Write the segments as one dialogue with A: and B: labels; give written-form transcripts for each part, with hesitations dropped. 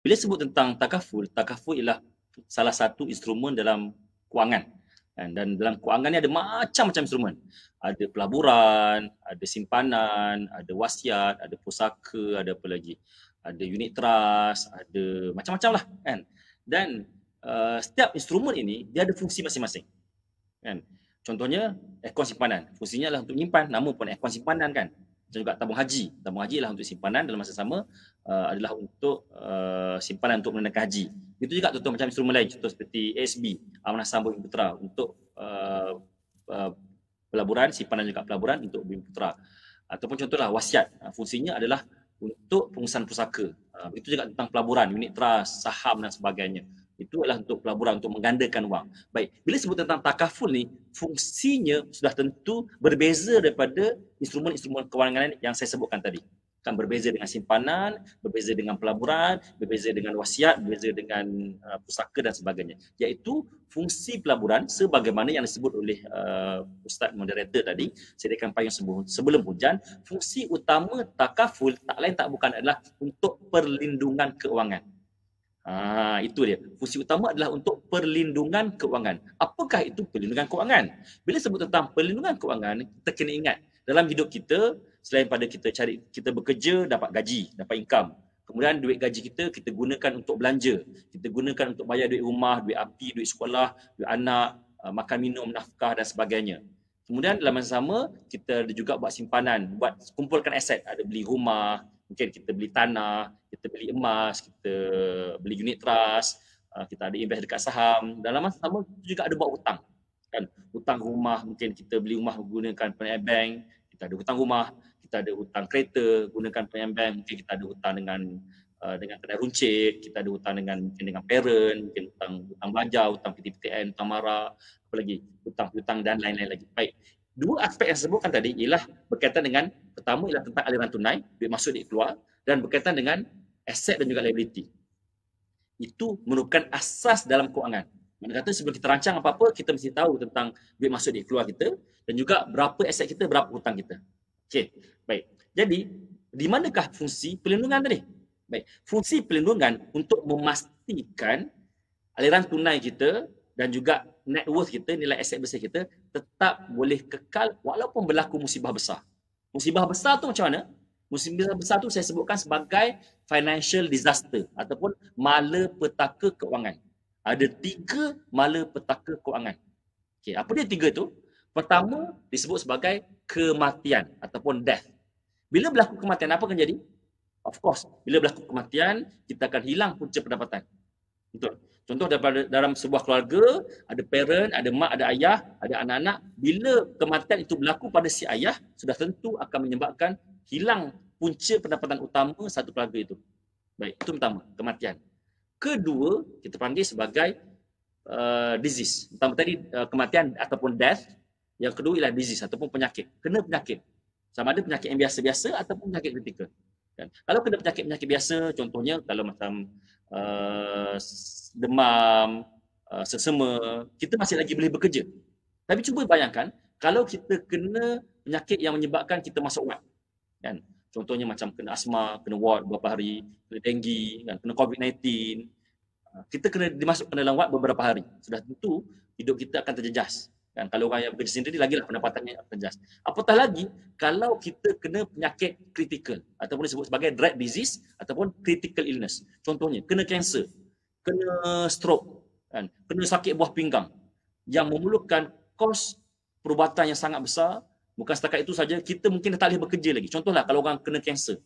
A: Bila sebut tentang takaful, takaful ialah salah satu instrumen dalam kewangan. Dan dalam kewangan ni ada macam-macam instrumen. Ada pelaburan, ada simpanan, ada wasiat, ada pusaka, ada apa lagi? Ada unit trust, ada macam-macam lah kan. Dan setiap instrumen ini dia ada fungsi masing-masing kan. Contohnya akaun simpanan, fungsinya adalah untuk menyimpan, nama pun akaun simpanan kan. Dan juga tabung haji adalah untuk simpanan, dalam masa sama adalah untuk simpanan untuk menunaikan haji. Itu juga contoh macam instrumen lain, contoh seperti ASB, Amanah Sambung Bumi Putera, untuk pelaburan, simpanan juga pelaburan untuk Bumi Putera. Ataupun contohlah wasiat, fungsinya adalah untuk pengurusan pusaka. Itu juga tentang pelaburan, unit trust, saham dan sebagainya. Itu adalah untuk pelaburan, untuk menggandakan wang. Baik, bila sebut tentang takaful ni, fungsinya sudah tentu berbeza daripada instrumen-instrumen kewangan yang saya sebutkan tadi. Kan berbeza dengan simpanan, berbeza dengan pelaburan, berbeza dengan wasiat, berbeza dengan pusaka dan sebagainya. Iaitu fungsi pelaburan sebagaimana yang disebut oleh Ustaz moderator tadi, sediakan payung sebelum hujan, fungsi utama takaful tak lain tak bukan adalah untuk perlindungan keuangan. Itu dia. Fungsi utama adalah untuk perlindungan keuangan. Apakah itu perlindungan keuangan? Bila sebut tentang perlindungan keuangan, kita kena ingat dalam hidup kita, selain pada kita bekerja, dapat gaji, dapat income. Kemudian duit gaji kita gunakan untuk belanja. Kita gunakan untuk bayar duit rumah, duit api, duit sekolah, duit anak, makan minum, nafkah dan sebagainya. Kemudian dalam masa sama, kita juga buat simpanan, buat kumpulkan aset. Ada beli rumah, mungkin kita beli tanah, kita beli emas, kita beli unit trust, kita ada invest dekat saham. Dalam masa sama juga ada buat hutang. Kan? Hutang rumah, mungkin kita beli rumah gunakan peniaga bank, kita ada hutang rumah, kita ada hutang kereta gunakan peniaga bank, mungkin kita ada hutang dengan kedai runcit, kita ada hutang dengan parent, mungkin hutang belajar, hutang PTPTN, hutang mara, apa lagi, hutang dan lain-lain lagi. Baik. Dua aspek yang sebutkan tadi ialah berkaitan dengan, pertama ialah tentang aliran tunai, duit masuk, duit keluar, dan berkaitan dengan aset dan juga liability. Itu merupakan asas dalam kewangan. Mana kata sebelum kita rancang apa-apa, kita mesti tahu tentang duit masuk, duit keluar kita, dan juga berapa aset kita, berapa hutang kita. Okey, baik. Jadi, di manakah fungsi perlindungan tadi? Baik, fungsi perlindungan untuk memastikan aliran tunai kita dan juga net worth kita, nilai aset besar kita tetap boleh kekal walaupun berlaku musibah besar. Musibah besar tu macam mana? Musibah besar tu saya sebutkan sebagai financial disaster ataupun malapetaka keuangan. Ada 3 malapetaka keuangan. Okay, apa dia 3 tu? Pertama disebut sebagai kematian ataupun death. Bila berlaku kematian, apa akan jadi? Of course, bila berlaku kematian, kita akan hilang punca pendapatan. Betul. Contoh dalam sebuah keluarga, ada parent, ada mak, ada ayah, ada anak-anak. Bila kematian itu berlaku pada si ayah, sudah tentu akan menyebabkan hilang punca pendapatan utama satu keluarga itu. Baik, itu pertama, kematian. Kedua, kita panggil sebagai disease. Pertama tadi kematian ataupun death. Yang kedua ialah disease ataupun penyakit. Kena penyakit. Sama ada penyakit yang biasa-biasa ataupun penyakit kritikal. Kan? Kalau kena penyakit-penyakit biasa, contohnya kalau macam demam, seksema, kita masih lagi boleh bekerja. Tapi cuba bayangkan, kalau kita kena penyakit yang menyebabkan kita masuk ward, kan? Contohnya macam kena asma, kena ward beberapa hari, kena denggi, kan? Kena COVID-19, kita kena dimasukkan dalam ward beberapa hari. Sudah tentu hidup kita akan terjejas. Kan? Kalau orang yang bekerja sendiri, lagilah pendapatannya akan terjejas. Apatah lagi, kalau kita kena penyakit kritikal, ataupun disebut sebagai dread disease, ataupun critical illness. Contohnya, kena kanser, kena stroke, kan? Kena sakit buah pinggang, yang memerlukan kos perubatan yang sangat besar. Bukan setakat itu saja, kita mungkin tak boleh bekerja lagi. Contohlah, kalau orang kena kanser,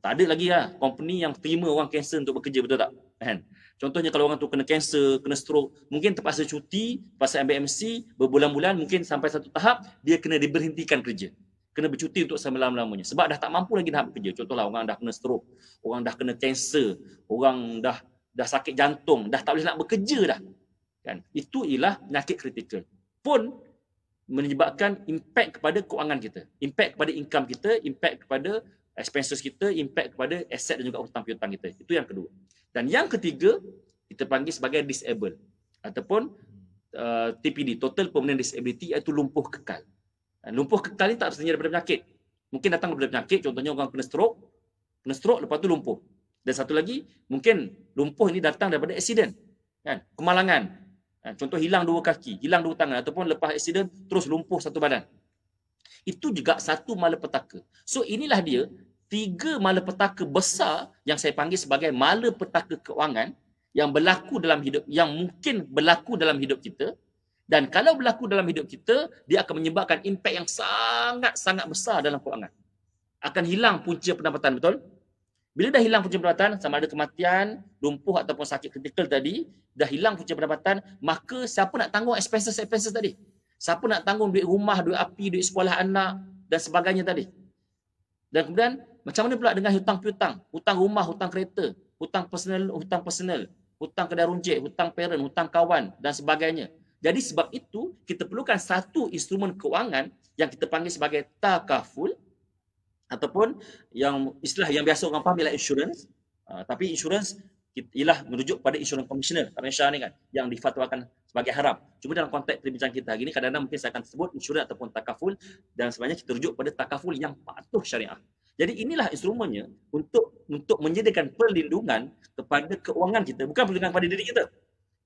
A: tak ada lagi lah company yang terima orang kanser untuk bekerja, betul tak? Kan? Contohnya kalau orang tu kena kanser, kena stroke, mungkin terpaksa cuti, terpaksa ambil MC, berbulan-bulan, mungkin sampai satu tahap, dia kena diberhentikan kerja. Kena bercuti untuk selama-lamanya. Sebab dah tak mampu lagi nak bekerja. Contohlah orang dah kena stroke, orang dah kena kanser, orang dah sakit jantung, dah tak boleh nak bekerja dah. Kan? Itu ialah penyakit kritikal. Pun menyebabkan impact kepada keuangan kita, impact kepada income kita, impact kepada expenses kita, impact kepada aset dan juga hutang piutang kita. Itu yang kedua. Dan yang ketiga, kita panggil sebagai disable ataupun TPD, Total Permanent Disability, iaitu lumpuh kekal. Lumpuh kekal ni tak semestinya daripada penyakit. Mungkin datang daripada penyakit, contohnya orang kena stroke lepas tu lumpuh. Dan satu lagi, mungkin lumpuh ini datang daripada aksiden, kan? Kemalangan. Contoh hilang 2 kaki, hilang 2 tangan, ataupun lepas aksiden terus lumpuh satu badan. Itu juga satu malapetaka. So inilah dia 3 malapetaka besar yang saya panggil sebagai malapetaka keuangan yang berlaku dalam hidup, yang mungkin berlaku dalam hidup kita. Dan kalau berlaku dalam hidup kita, dia akan menyebabkan impak yang sangat-sangat besar dalam keuangan. Akan hilang punca pendapatan, betul? Bila dah hilang punca pendapatan, sama ada kematian, lumpuh ataupun sakit kritikal tadi, dah hilang punca pendapatan, maka siapa nak tanggung expenses tadi? Siapa nak tanggung duit rumah, duit api, duit sekolah anak dan sebagainya tadi? Dan kemudian macam mana pula dengan hutang piutang? Hutang rumah, hutang kereta, hutang personal, hutang kedai runcit, hutang parent, hutang kawan dan sebagainya. Jadi sebab itu kita perlukan satu instrumen keuangan yang kita panggil sebagai takaful, ataupun yang istilah yang biasa orang faham ialah insurance. Tapi insurance ialah merujuk pada insurance commissioner Malaysia ni kan, yang difatwakan sebagai haram. Cuma dalam konteks perbincangan kita hari ini, kadang-kadang mungkin saya akan sebut insurans ataupun takaful, dan sebenarnya kita rujuk pada takaful yang patuh syariah. Jadi inilah instrumennya untuk menyediakan perlindungan kepada keuangan kita, bukan perlindungan kepada diri kita.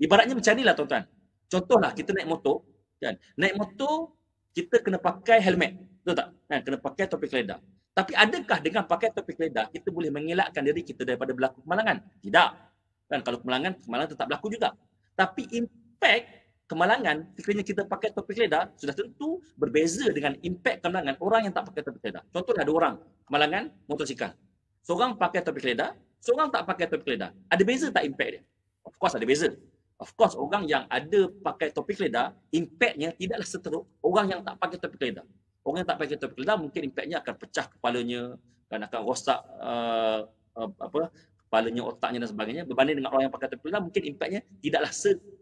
A: Ibaratnya macam inilah tuan-tuan. Contohlah kita naik motor, kan? Naik motor kita kena pakai helmet, betul tak? Kan? Kena pakai topi keledar. Tapi adakah dengan pakai topi keledar kita boleh mengelakkan diri kita daripada berlaku kemalangan? Tidak. Kan kalau kemalangan tetap berlaku juga. Tapi impak kemalangan sekiranya kita pakai topi keledar sudah tentu berbeza dengan impak kemalangan orang yang tak pakai topi keledar. Contohnya ada orang kemalangan motosikal. Seorang pakai topi keledar, seorang tak pakai topi keledar. Ada beza tak impak dia? Of course ada beza. Of course orang yang ada pakai topi keledar, impaknya tidaklah seteruk orang yang tak pakai topi keledar. Orang yang tak pakai topi keledar mungkin impaknya akan pecah kepalanya, akan rosak kepalanya, otaknya dan sebagainya. Berbanding dengan orang yang pakai topi keledar, mungkin impaknya tidaklah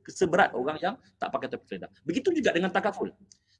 A: seberat orang yang tak pakai topi keledar. Begitu juga dengan takaful.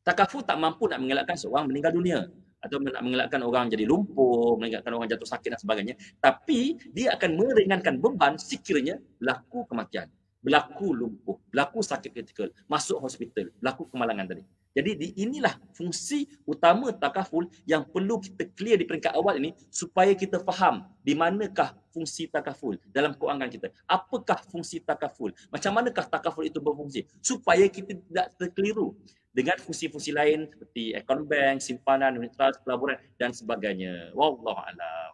A: Takaful tak mampu nak mengelakkan seorang meninggal dunia, atau nak mengelakkan orang jadi lumpuh, mengelakkan orang jatuh sakit dan sebagainya. Tapi dia akan meringankan beban sekiranya berlaku kematian, berlaku lumpuh, berlaku sakit kritikal, masuk hospital, berlaku kemalangan tadi. Jadi inilah fungsi utama takaful yang perlu kita clear di peringkat awal ini, supaya kita faham di manakah fungsi takaful dalam keuangan kita. Apakah fungsi takaful? Macam manakah takaful itu berfungsi? Supaya kita tidak terkeliru dengan fungsi-fungsi lain seperti account bank, simpanan, unit trust, pelaburan dan sebagainya. Wallahu a'lam.